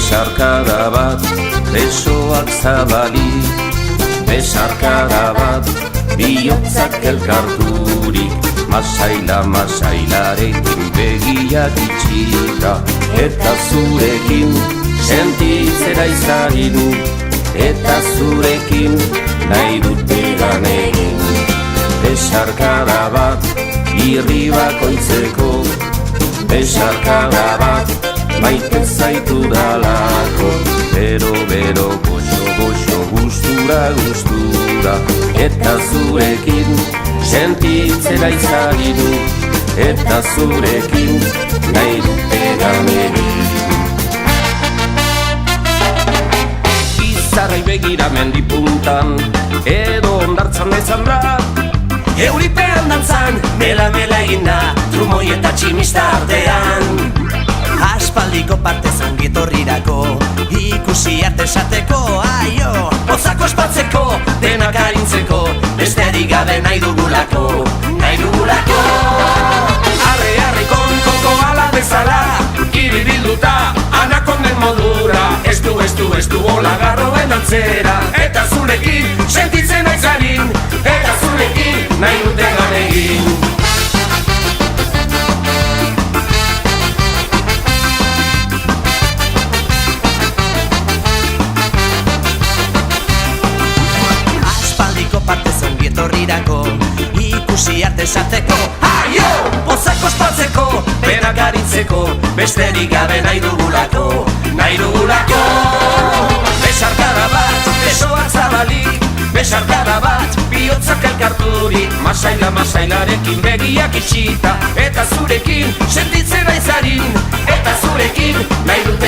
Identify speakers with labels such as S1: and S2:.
S1: Besarkada bat, besoak zabalik, besarkada bat, bihotzak elkarturik, masailarekin begiak itxita, eta zurekin sentitzera izarin, eta zurekin nahi dut egan egin. Besarkada bat, irri bakoitzeko, besarkada bat, maite zaitu dalako. Bero, goxo, gustura, eta zurekin sentitzera izarin, eta zurekin nahi dut egan egin. Izarrai begira mendipuntan, edo ondartzan bezan da, euripean dantzan, mela eginda, trumoi eta tximista artean. Aspaldiko partez ongietorrirako, ikusi arte esateko, aio, pozako espatzeko, denak arintzeko, besterik gabe nahi dugulako. Arre, koko ala bezala, iribilduta, anakonden modura, ez du hola garroen antzera, eta zurekin sentitzen aizarin, eta zurekin nahi dut egan egin. Etorrirako, ikusi arte esateko, aio! Pozako espatzeko, berak arintzeko, besterik gabe nahi dugulako. Besarkada bat, besoak zabalik, besarkada bat, bihotzak elkarturik, masailarekin begiak itxita, eta zurekin sentitzen aizarin, eta zurekin nahi dut